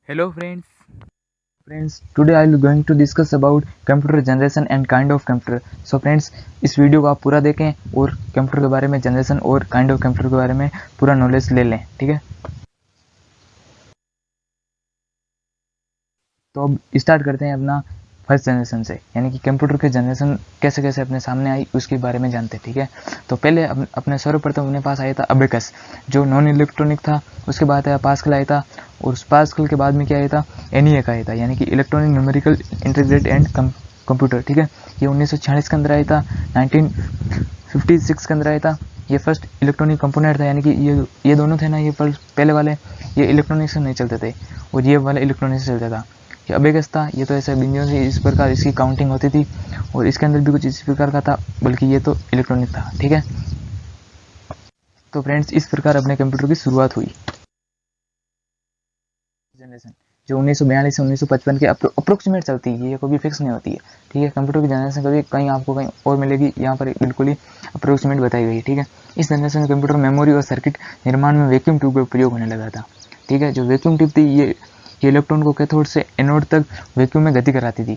Hello friends, today I will going to discuss about computer generation and kind of computer. So friends, इस video को आप पूरा देखें और कंप्यूटर के बारे में, जनरेशन और काइंड ऑफ कंप्यूटर के बारे में पूरा नॉलेज ले लें, ठीक है। तो अब स्टार्ट करते हैं अपना फर्स्ट जनरेशन से, यानी कि कंप्यूटर के जनरेशन कैसे कैसे अपने सामने आई उसके बारे में जानते हैं, ठीक है। तो पहले अपने सर्वप्रथम अपने पास आया था अबेकस, जो नॉन इलेक्ट्रॉनिक था। उसके बाद आया पास्कल आया था, और उस पास्कल के बाद में क्या आया था, एनईएक आया था, यानी कि electronic numerical integrated and computer, ठीक है। ये 1946 के अंदर आया था, 1956 के अंदर आया था। ये फर्स्ट इलेक्ट्रॉनिक कंपोनेंट था, यानी कि ये दोनों थे ना, ये पहले वाले ये इलेक्ट्रॉनिक से नहीं चलते थे और ये वाला इलेक्ट्रॉनिक से चलता था। ये अबेकस था, ये तो ऐसे बिंदियों से इस प्रकार इसकी काउंटिंग होती थी, और इसके अंदर भी कुछ इस प्रकार का था, बल्कि ये तो इलेक्ट्रॉनिक था, ठीक है। तो फ्रेंड्स, इस प्रकार अपने कंप्यूटर की शुरुआत हुई। जनरेशन जो 1942 से 1955 के अप्रोक्सीमेट चलती है, ये कभी फिक्स नहीं होती है, ठीक है। कंप्यूटर की जनरेशन कभी कहीं आपको कहीं और मिलेगी, यहाँ पर बिल्कुल ही अप्रोक्सीमेट बताई गई है, ठीक है। इस जनरेशन में कंप्यूटर मेमोरी और सर्किट निर्माण में वैक्यूम ट्यूब का प्रयोग होने लगा था, ठीक है। जो वैक्यूम ट्यूब थी, ये इलेक्ट्रॉन को कैथोड से एनोड तक वैक्यूम में गति कराती थी।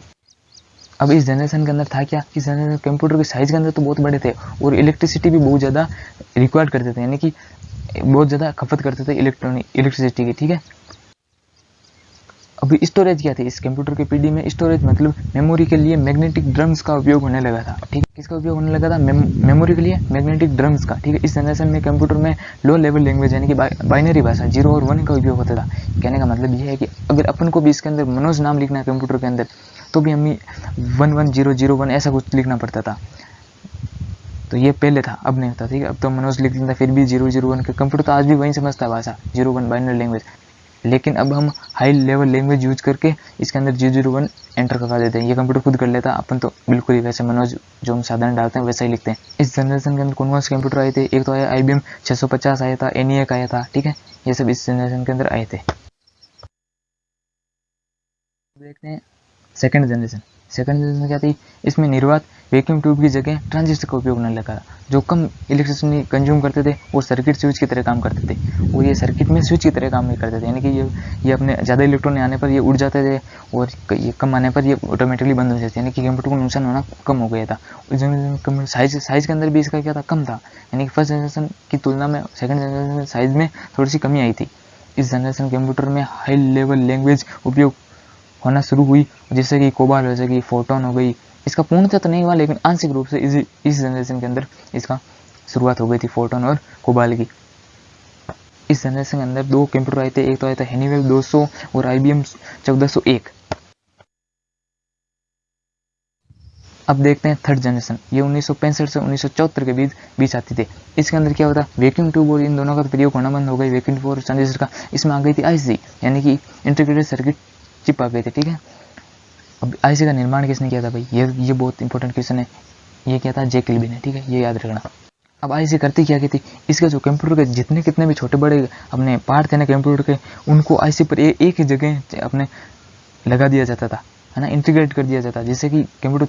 अब इस जनरेशन के अंदर था क्या, इस जनरेशन कंप्यूटर के साइज के अंदर तो बहुत बड़े थे, और इलेक्ट्रिसिटी भी बहुत ज़्यादा रिक्वायर्ड करते थे, यानी कि बहुत ज़्यादा खपत करते थे इलेक्ट्रिसिटी की, ठीक है। अभी स्टोरेज क्या थी इस कंप्यूटर के पीडी में, स्टोरेज मतलब मेमोरी के लिए मैग्नेटिक ड्रम्स का उपयोग होने लगा था, ठीक है। किसका उपयोग होने लगा था, मेमोरी के लिए मैग्नेटिक ड्रम्स का, ठीक है। इस जनरेशन में कंप्यूटर में लो लेवल लैंग्वेज यानी कि बाइनरी भाषा 0 और 1 का उपयोग होता था। कहने का मतलब यह है कि अगर अपन को भी इसके अंदर मनोज नाम लिखना है कंप्यूटर के अंदर, तो भी हमें 11001 ऐसा कुछ लिखना पड़ता था। तो ये पहले था, अब नहीं होता, ठीक है। अब तो मनोज लिख लेता, फिर भी 001 का कंप्यूटर तो आज भी वही समझता है भाषा 01 बाइनरी लैंग्वेज। लेकिन अब हम हाई लेवल लैंग्वेज यूज करके इसके अंदर 001 एंटर करवा देते हैं, ये कंप्यूटर खुद कर लेता है। अपन तो बिल्कुल ही वैसे मनोज जो हम साधारण डालते हैं वैसा ही लिखते हैं। इस जनरेशन के अंदर कौन से कंप्यूटर आए थे, एक तो आया IBM 650 आया था, एनईएक आया था, ठीक है। ये सब इस जनरेशन के अंदर आए थे। देखते हैं सेकंड जनरेशन। सेकंड जनरेशन क्या थी, इसमें निर्वात वैक्यूम ट्यूब की जगह ट्रांजिस्टर का उपयोग होने लगा, जो कम इलेक्ट्रिसिटी कंज्यूम करते थे और सर्किट स्विच की तरह काम करते थे, और ये सर्किट में स्विच की तरह काम नहीं करते थे, यानी कि ये अपने ज़्यादा इलेक्ट्रॉन आने पर ये उड़ जाते थे, और ये कम आने पर ये ऑटोमेटिकली बंद हो जाते, यानी कि कंप्यूटर को नुकसान होना कम हो गया था। और साइज के अंदर भी इसका क्या था, कम था, यानी कि फर्स्ट जनरेशन की तुलना में सेकंड जनरेशन में साइज में थोड़ी सी कमी आई थी। इस जनरेशन कंप्यूटर में हाई लेवल लैंग्वेज उपयोग होना शुरू हुई, जैसे कि कोबाल हो गई, फोटोन हो गई। इसका पूर्णतः तो नहीं हुआ, लेकिन आंशिक रूप से इस जनरेशन के अंदर इसका शुरुआत हो गई थी, फोटोन और कोबाल की। इस जनरेशन के अंदर दो कंप्यूटर आए थे, एक तो आया था हैनीवेल 200 और IBM 1401। अब देखते हैं थर्ड जनरेशन, ये 1965 से 1974 के बीच आती थी। इसके अंदर क्या होता, वैक्यूम ट्यूब और इन दोनों का प्रयोग होना बंद हो गई, वैक्यूम ट्यूब और ट्रांजिस्टर का। इसमें आ गई थी IC, यानी कि इंटीग्रेटेड सर्किट चिप आ गई थी, ठीक है। अब IC का निर्माण किसने किया था भाई, ये बहुत इंपॉर्टेंट क्वेश्चन है। ये क्या था, जे किल्बी ने, ठीक है, ये याद रखना। अब IC करती क्या की थी, इसके जो कंप्यूटर के जितने कितने भी छोटे बड़े अपने पार्ट थे ना कंप्यूटर के, उनको IC पर एक ही जगह अपने लगा दिया जाता था, है ना, इंटीग्रेट कर दिया जाता, जिससे कि कंप्यूटर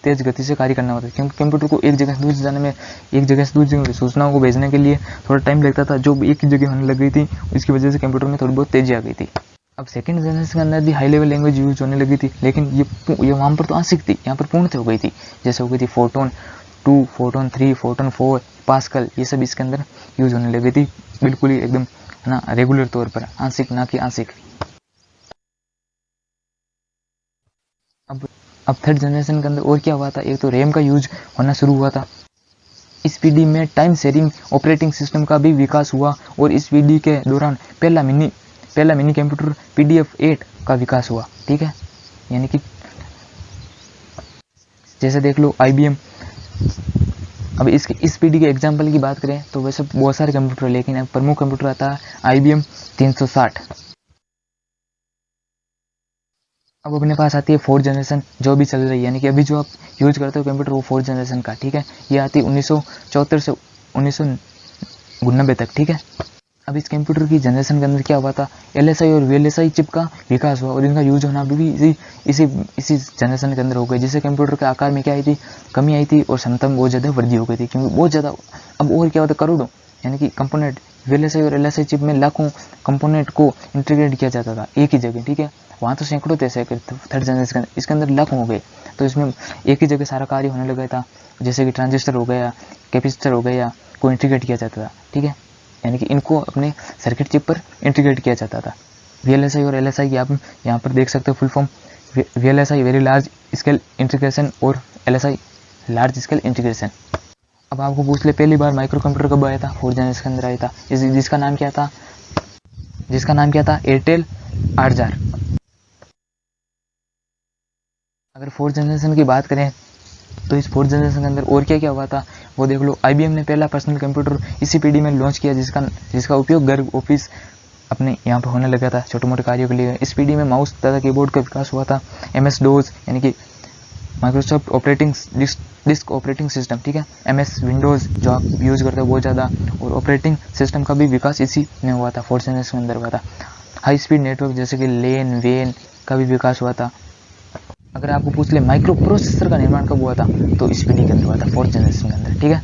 तेज गति से कार्य करना होता है। क्योंकि कंप्यूटर को एक जगह से दूसरी जाने में, एक जगह से दूसरी जगह सूचनाओं को भेजने के लिए थोड़ा टाइम लगता था, जो एक ही जगह होने लग गई थी, इसकी वजह से कंप्यूटर में थोड़ी बहुत तेजी आ गई थी। अब सेकंड जनरेशन के अंदर भी हाई लेवल लैंग्वेज यूज होने लगी थी, लेकिन ये वहाँ पर तो आंशिक थी, यहाँ पर पूर्णतः हो गई थी। जैसे हो गई थी फोटोन 2, फोटोन 3, फोटोन 4, पास्कल, ये सब इसके अंदर यूज होने लगी थी, बिल्कुल ही एकदम, है ना, रेगुलर तौर पर, आंशिक ना कि आंशिक। अब थर्ड जनरेशन के अंदर और क्या हुआ था, एक तो रैम का यूज होना शुरू हुआ था। इस पीडी में टाइम शेयरिंग ऑपरेटिंग सिस्टम का भी विकास हुआ, और इस पीडी के दौरान पहला मिनी कंप्यूटर PDF-8 का विकास हुआ, ठीक है। यानी कि जैसे देख लो IBM। अब इस पीडी के एग्जाम्पल की बात करें तो वैसे बहुत सारे कंप्यूटर, लेकिन अब प्रमुख कंप्यूटर आता है IBM 360। अब अपने पास आती है फोर्थ जनरेशन, जो भी चल रही है, यानी कि अभी जो आप यूज करते हो कंप्यूटर वो फोर्थ जनरेशन का, ठीक है। ये आती है 1974 से 1999 तक, ठीक है। अब इस कंप्यूटर की जनरेशन के अंदर क्या हुआ था, LSI और VLSI चिप का विकास हुआ, और इनका यूज होना भी इसी जनरेशन के अंदर हो गया, जिससे कंप्यूटर के आकार में क्या आई थी, कमी आई थी, और क्षमता में बहुत ज़्यादा वृद्धि हो गई थी, क्योंकि बहुत ज़्यादा अब और क्या होता है, करोड़ों यानी कि कंपोनेंट VLSI और LSI चिप में लाखों कंपोनेंट को इंटीग्रेट किया जाता था एक ही जगह, ठीक है। वहाँ तो सैकड़ों थे थर्ड जनरेशन इसके अंदर लाखों हो गए, तो इसमें एक ही जगह सारा कार्य होने लगा था, जैसे कि ट्रांजिस्टर हो गया, कैपेसिटर हो गया, को इंटीग्रेट किया जाता था, ठीक है। यानी कि इनको अपने सर्किट चिप पर इंटीग्रेट किया जाता था। VLSI और LSI की आप यहाँ पर देख सकते हो full form, VLSI very large scale integration और LSI लार्ज स्केल इंटीग्रेशन। अब आपको पूछ ले पहली बार माइक्रो कंप्यूटर कब आया था, 4th जनरेशन के अंदर आया था, जिसका नाम क्या था, एयरटेल 8000। अगर 4th जनरेशन की बात करें तो इस 4th जनरेशन के अंदर और क्या क्या हुआ था वो देख लो। IBM ने पहला पर्सनल कंप्यूटर इसी पीढ़ी में लॉन्च किया, जिसका उपयोग घर, ऑफिस अपने यहाँ पर होने लगा था छोटे मोटे कार्यों के लिए। इस पीढ़ी में माउस तथा कीबोर्ड का विकास हुआ था। MS DOS यानी कि Microsoft operating disk operating system, ठीक है, MS विंडोज़ जो आप यूज़ करते हो बहुत ज़्यादा, और ऑपरेटिंग सिस्टम का भी विकास इसी में हुआ था, 4th जनरेशन के अंदर हुआ था। हाई स्पीड नेटवर्क जैसे कि LAN WAN का भी विकास हुआ था। अगर आपको पूछ ले माइक्रो प्रोसेसर का निर्माण कब हुआ था तो इस पीढ़ी के अंदर हुआ था, 4th जनरेशन के अंदर, ठीक है।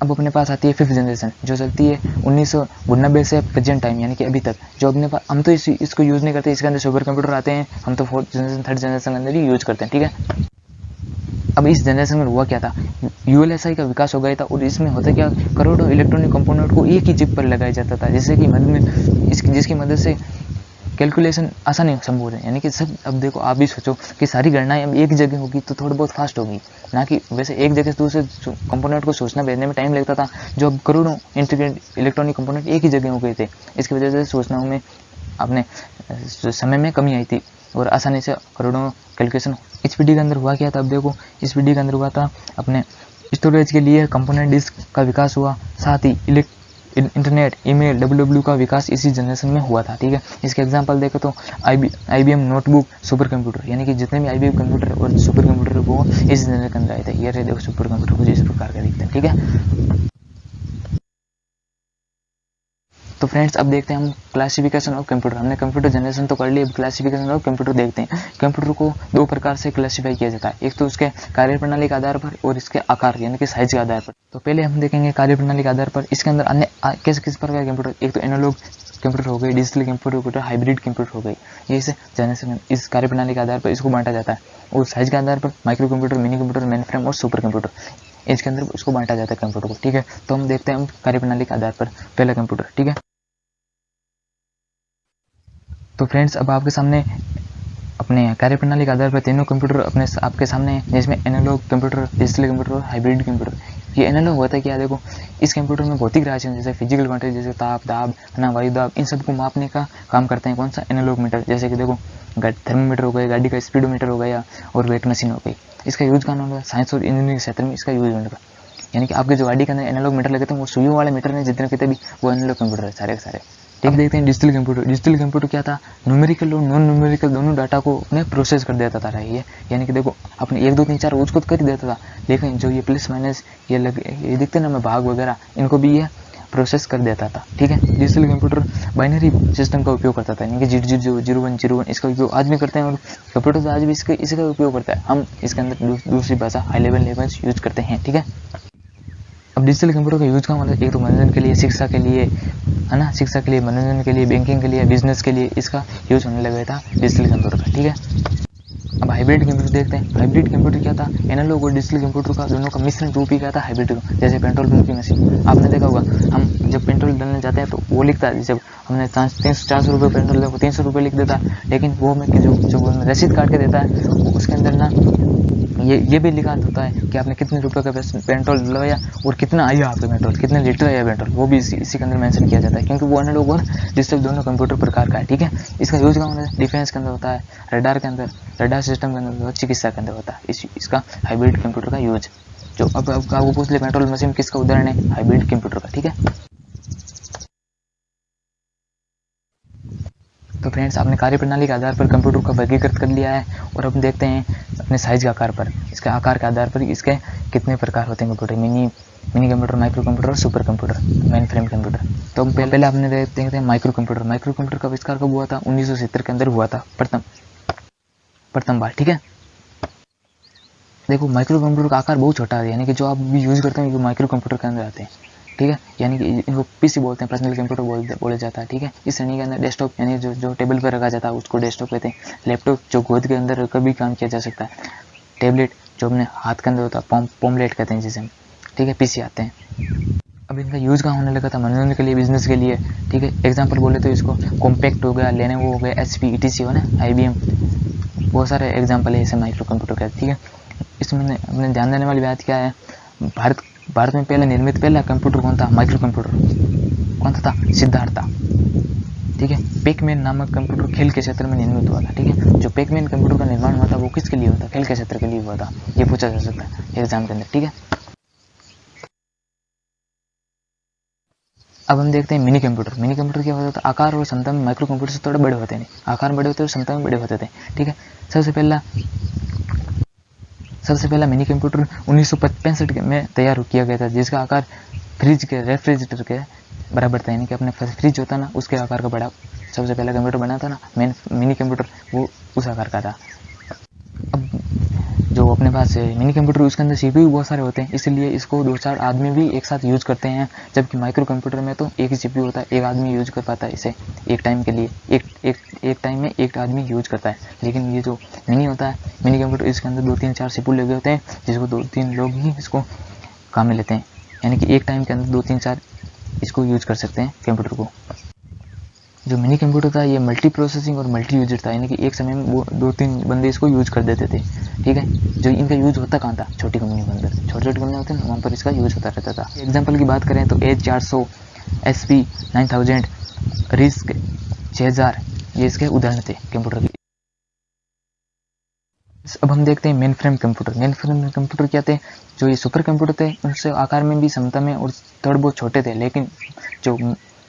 अब अपने पास आती है 5th जनरेशन जो चलती है 1999 से प्रेजेंट टाइम, यानी कि अभी तक। जो अपने पास हम तो इसको यूज़ नहीं करते, इसके अंदर सुपर कंप्यूटर आते हैं, हम तो 4th जनरेशन 3rd जनरेशन के अंदर ही यूज़ करते हैं, ठीक है। अब इस जनरेशन में हुआ क्या था, ULSI का विकास हो गया था, और इसमें होता क्या, करोड़ों इलेक्ट्रॉनिक कंपोनेंट को एक ही चिप पर लगाया जाता था, जिससे कि मदद में जिसकी मदद से कैलकुलेशन आसानी संभव है। यानी कि सब, अब देखो आप भी सोचो कि सारी गणनाएं अब एक जगह होगी तो थोड़ी बहुत फास्ट होगी, ना कि वैसे एक जगह से दूसरे कंपोनेंट को सोचना भेजने में टाइम लगता था, जो अब करोड़ों इंटीग्रेट इलेक्ट्रॉनिक कंपोनेंट एक ही जगह हो गए थे। इसकी वजह से सूचनाओं में अपने समय में कमी आई थी और आसानी से करोड़ों कैलकुलेशन। इस पीढ़ी के अंदर हुआ क्या था, अब देखो इस पीढ़ी के अंदर हुआ था अपने स्टोरेज के लिए कंपोनेंट डिस्क का विकास हुआ, साथ ही इंटरनेट, ईमेल, WW का विकास इसी जनरेशन में हुआ था, ठीक है। इसके एग्जांपल देखें तो IBM नोटबुक सुपर कंप्यूटर, यानी कि जितने भी IBM कंप्यूटर और सुपर कंप्यूटर वो इस जनरेशन के अंदर आए थे। ये रहे देखो सुपर कंप्यूटर कुछ इस प्रकार के दिखते हैं, ठीक है। तो फ्रेंड्स अब देखते हैं हम क्लासिफिकेशन ऑफ कंप्यूटर। हमने कंप्यूटर जनरेशन तो कर ली, अब क्लासिफिकेशन ऑफ कंप्यूटर देखते हैं। कंप्यूटर को दो प्रकार से क्लासिफाई किया जाता है, एक तो उसके कार्यप्रणाली के आधार पर और इसके आकार यानी कि साइज के आधार पर। तो पहले हम देखेंगे कार्यप्रणाली के आधार पर। इसके अंदर अन्य किस प्रकार के कंप्यूटर, एक तो एनालॉग कंप्यूटर हो गए, डिजिटल कंप्यूटर, हाइब्रिड कंप्यूटर हो गई। ये इस जनरेशन इस कार्यप्रणाली के आधार पर इसको बांटा जाता है, और साइज के आधार पर micro computer, mini computer, main frame और सुपर कंप्यूटर, इसके अंदर इसको बांटा जाता है कंप्यूटर को, ठीक है। तो हम देखते हैं हम कार्यप्रणाली के आधार पर पहला कंप्यूटर, ठीक है। तो फ्रेंड्स अब आपके सामने अपने कार्यप्रणाली के आधार पर तीनों कंप्यूटर आपके सामने हैं, जिसमें एनालॉग कंप्यूटर, डिजिटल कंप्यूटर और हाइब्रिड कंप्यूटर। ये एनालॉग होता है क्या, देखो इस कंप्यूटर में भौतिक राशियां जैसे फिजिकल क्वांटिटी जैसे ताप, दाब, वायु दाब, इन सबको मापने का काम करते हैं। कौन सा, एनालॉग मीटर, जैसे कि देखो थर्मोमीटर हो गया, गाड़ी का स्पीडोमीटर हो गया और वेट मशीन हो गई। इसका यूज कहाँ होगा, साइंस और इंजीनियरिंग क्षेत्र में इसका यूज होगा। यानी कि आपके जो गाड़ी के अंदर एनालॉग मीटर लगे थे वो सुइयों वाले मीटर ने जितने कितने भी वो एनालॉग कंप्यूटर है सारे के सारे। ठीक, देखते हैं डिजिटल कंप्यूटर। डिजिटल कंप्यूटर क्या था, न्यूमेरिकल और नॉन न्यूमेरिकल दोनों डाटा को अपने प्रोसेस कर देता था रही है। यानी कि देखो अपने 1 2 3 4 उसको कर ही देता था, लेकिन जो ये प्लस माइनस ये दिखते ना में भाग वगैरह, इनको भी ये प्रोसेस कर देता था, ठीक है। डिजिटल कंप्यूटर बाइनरी सिस्टम का उपयोग करता था, यानी कि 0 0 1 0 1 इसका उपयोग आज भी करते हैं, और कंप्यूटर तो आज भी इसका उपयोग करता है। हम इसके अंदर दूसरी भाषा हाई लेवल लैंग्वेज यूज करते हैं, ठीक है। अब डिजिटल कंप्यूटर का यूज का मतलब एक तो मनोरंजन के लिए, शिक्षा के लिए, है ना, शिक्षा के लिए, मनोरंजन के लिए, बैंकिंग के लिए, बिजनेस के लिए इसका यूज होने लगा था डिजिटल कंप्यूटर का, ठीक है। अब हाइब्रिड कंप्यूटर देखते हैं। हाइब्रिड कंप्यूटर क्या था, एनालॉग और डिजिटल कंप्यूटर का दोनों का मिश्रण रूप ही क्या था, हाइब्रिड। जैसे पेट्रोल पंप की मशीन आपने देखा होगा, हम जब पेट्रोल डालने जाते हैं तो वो लिखता है, जब हमने 300-400 रुपये पेट्रोल देखो 300 रुपये लिख देता, लेकिन वो हमें जो रसीद काट के देता है उसके अंदर ना ये भी लिखा होता है कि आपने कितने रुपए का पेट्रोल डलवाया और कितना आया आपका पेट्रोल, कितने लीटर आया पेट्रोल, वो भी इसी के अंदर मेंशन किया जाता है, क्योंकि वो एनालॉग और डिजिटल दोनों कंप्यूटर प्रकार का है, ठीक है। इसका यूज कहाँ होता है, डिफेंस के अंदर होता है, रडार के अंदर, रडार सिस्टम के अंदर, चिकित्सा के अंदर होता है इसका हाइब्रिड कंप्यूटर का यूज। जो अब आपको पूछ ले पेट्रोल मशीन किसका उदाहरण है, हाइब्रिड कंप्यूटर का, ठीक है। तो फ्रेंड्स आपने कार्यप्रणाली के आधार पर कंप्यूटर का वर्गीकृत कर लिया है, और अब देखते हैं अपने साइज के आकार पर, इसके आकार के आधार पर इसके कितने प्रकार होते हैं computer, mini computer, micro computer और super computer, mainframe computer. तो पहले आपने देखते हैं माइक्रो कंप्यूटर। माइक्रो कंप्यूटर का आविष्कार कब हुआ था, 1970 के अंदर हुआ था प्रथम बार, ठीक है। देखो माइक्रो कंप्यूटर का आकार बहुत छोटा है, यानी कि जो आप भी यूज़ करते हैं वो माइक्रो कंप्यूटर के अंदर आते हैं, ठीक है। यानी कि इनको पीसी बोलते हैं, पर्सनल कंप्यूटर बोला जाता है, ठीक है। इस श्रेणी के अंदर डेस्कटॉप यानी जो टेबल पर रखा जाता है उसको डेस्कटॉप कहते हैं। लैपटॉप जो गोद के अंदर कभी काम किया जा सकता है। टैबलेट जो अपने हाथ के अंदर होता है, पॉम्पलेट कहते हैं जिसे हम, ठीक है। पीसी आते हैं। अब इनका यूज़ कहाँ होने लगा था, मनोरंजन के लिए, बिजनेस के लिए, ठीक है। एग्जाम्पल बोले तो इसको कॉम्पैक्ट हो गया, लेनोवो हो गया, HP ETC हो ना, IBM, बहुत सारे एग्जाम्पल है ऐसे माइक्रो कंप्यूटर का, ठीक है। इसमें अपने ध्यान देने वाली बात क्या है, भारत में पहला कंप्यूटर कौन था, माइक्रो कंप्यूटर कौन था, सिद्धार्थ, ठीक है। पैकमैन नामक कंप्यूटर खेल के क्षेत्र में निर्मित हुआ था, ठीक है। जो पैकमैन कंप्यूटर का निर्माण हुआ था वो किसके लिए हुआ था, खेल के क्षेत्र के लिए हुआ था, ये पूछा जा सकता है एग्जाम के अंदर, ठीक है। अब हम देखते हैं मिनी कंप्यूटर। मिनी कंप्यूटर क्या होता था, आकार और क्षमता में माइक्रो कंप्यूटर से थोड़े बड़े होते हैं, आकार में बड़े होते हैं और क्षमता में बड़े होते थे, ठीक है। सबसे पहला मिनी कंप्यूटर 1965 में तैयार किया गया था, जिसका आकार फ्रिज के रेफ्रिजरेटर के बराबर था, यानी कि अपने फ्रिज होता ना उसके आकार का बड़ा सबसे पहला कंप्यूटर बना था ना मिनी कंप्यूटर, वो उस आकार का था। अब जो अपने पास मिनी कंप्यूटर उसके अंदर CPU बहुत सारे होते हैं, इसलिए इसको 2-4 आदमी भी एक साथ यूज करते हैं, जबकि माइक्रो कंप्यूटर में तो एक ही CPU होता है, एक आदमी यूज कर पाता है इसे एक टाइम के लिए, एक टाइम में एक आदमी यूज करता है। लेकिन ये जो मिनी होता है, मिनी कंप्यूटर, इसके अंदर 2-3-4 CPU लगे होते हैं, जिसको 2-3 लोग ही इसको काम में लेते हैं, यानी कि एक टाइम के अंदर 2-3-4 इसको यूज कर सकते हैं कंप्यूटर को। जो मिनी कंप्यूटर था ये मल्टी प्रोसेसिंग और मल्टी यूजर था, यानी कि एक समय में वो 2-3 बंदे इसको यूज कर देते थे, ठीक है। जो इनका यूज होता कहाँ था, छोटी कंपनी के अंदर, छोटी कंपनी होती है वहाँ पर इसका यूज होता रहता था। एग्जाम्पल की बात करें तो H400, SP 9000, RISC 6000, ये इसके उदाहरण थे कंप्यूटर के। अब हम देखते हैं main frame computer. Mainframe computer क्या थे, जो ये सुपर कंप्यूटर थे उनसे आकार में भी, क्षमता में और थोड़े बहुत छोटे थे, लेकिन जो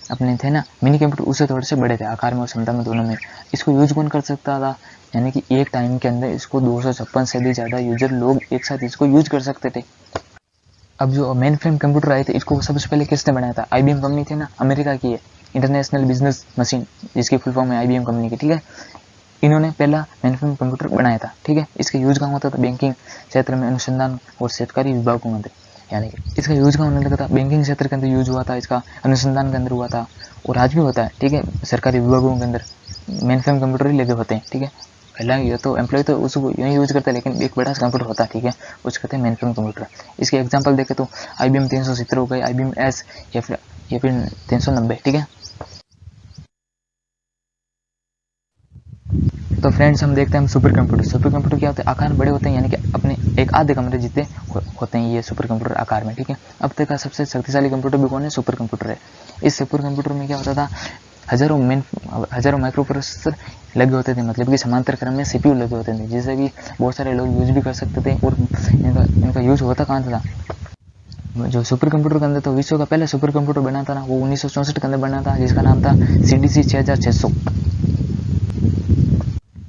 अपने थे ना मिनी कंप्यूटर उससे थोड़े से बड़े थे आकार में और क्षमता में दोनों में। इसको यूज कौन कर सकता था, यानी कि एक टाइम के अंदर इसको 256 से भी ज़्यादा यूजर लोग एक साथ इसको यूज कर सकते थे। अब जो मेन फ्रेम कंप्यूटर आए थे इसको सबसे पहले किसने बनाया था, IBM कंपनी थी ना, अमेरिका की है, इंटरनेशनल बिजनेस मशीन जिसकी फुल फॉर्म है IBM कंपनी की, ठीक है। इन्होंने पहला मेन फ्रेम कंप्यूटर बनाया था, ठीक है। इसका यूज कहाँ होता था, बैंकिंग क्षेत्र में, अनुसंधान और सरकारी विभागों में, यानी कि इसका यूज कहाँ होने लगा था, बैंकिंग क्षेत्र के अंदर यूज हुआ था, इसका अनुसंधान के अंदर हुआ था, और आज भी होता है, ठीक है। सरकारी विभागों के अंदर मेन फ्रेम कंप्यूटर ही लगे होते हैं, ठीक है। पहला ये तो एम्प्लॉय तो उसको यही यूज करता है, लेकिन एक बड़ा कंप्यूटर होता है, ठीक है, उसको कहते हैं मेन फ्रेम कंप्यूटर। इसके एग्जांपल देखें तो IBM 370 हो गए, IBM S या फिर 390, ठीक है। तो फ्रेंड्स हम देखते हैं हम सुपर कंप्यूटर। सुपर कंप्यूटर क्या होते हैं, आकार बड़े होते हैं, यानी कि अपने एक आधे कमरे जितने होते हैं ये सुपर कंप्यूटर आकार में, ठीक है। अब तक का सबसे शक्तिशाली कंप्यूटर भी कौन है, सुपर कंप्यूटर है। इस सुपर कंप्यूटर में क्या होता था, हजारों माइक्रो प्रोसेसर लगे होते थे, मतलब कि समांतर क्रम में CPU लगे होते थे, जिससे कि बहुत सारे लोग यूज भी कर सकते थे। और इनका यूज होता कहाँ था, जो सुपर कंप्यूटर के अंदर, तो विश्व का पहला सुपर कंप्यूटर बना था ना वो 1964 के अंदर बना था, जिसका नाम था CDC 6600।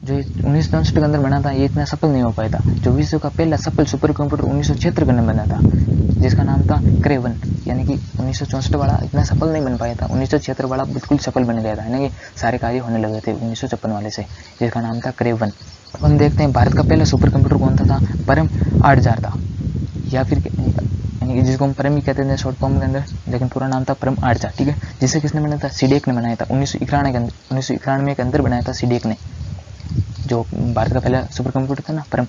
जो 1964 के अंदर बना था ये इतना सफल नहीं हो पाया था। जो विश्व का पहला सफल सुपर कंप्यूटर 1976 के अंदर बना था, जिसका नाम था क्रेवन, यानी कि 1964 वाला इतना सफल नहीं बन पाया था, 1976 वाला बिल्कुल सफल बन गया था, यानी कि सारे कार्य होने लगे थे 1956 वाले से, जिसका नाम था क्रेवन। अब हम देखते हैं भारत का पहला सुपर कंप्यूटर कौन था, परम 8000 था, या फिर यानी कि जिसको हम परम ही कहते थे शॉर्ट फॉर्म के अंदर, लेकिन पूरा नाम था परम 8000, ठीक है। जिसे किसने बनाया था, सीडीएक ने बनाया था, 1991 के अंदर बनाया था सीडीएक ने। जो भारत का पहला सुपर कंप्यूटर था ना परम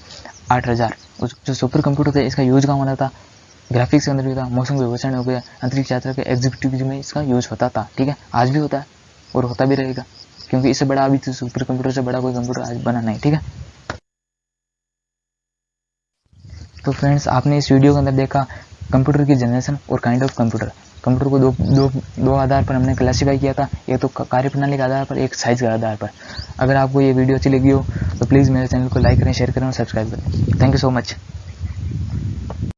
8000, जो सुपर कंप्यूटर था इसका यूज कहाँ होना था, ग्राफिक्स के अंदर भी था, मौसम विश्लेषण हो गया, अंतरिक्ष यात्रा के एग्जीक्यूटिव में इसका यूज होता था, ठीक है। आज भी होता है और होता भी रहेगा, क्योंकि इससे बड़ा अभी तो सुपर कंप्यूटर से बड़ा कोई कंप्यूटर आज बना नहीं, ठीक है। तो फ्रेंड्स आपने इस वीडियो के अंदर देखा कंप्यूटर की जनरेशन और काइंड ऑफ कंप्यूटर। कंप्यूटर को दो आधार पर हमने क्लासीफाई किया था, एक तो कार्यप्रणाली के आधार पर, एक साइज के आधार पर। अगर आपको ये वीडियो अच्छी लगी हो तो प्लीज़ मेरे चैनल को लाइक करें, शेयर करें और सब्सक्राइब करें। Thank you so much.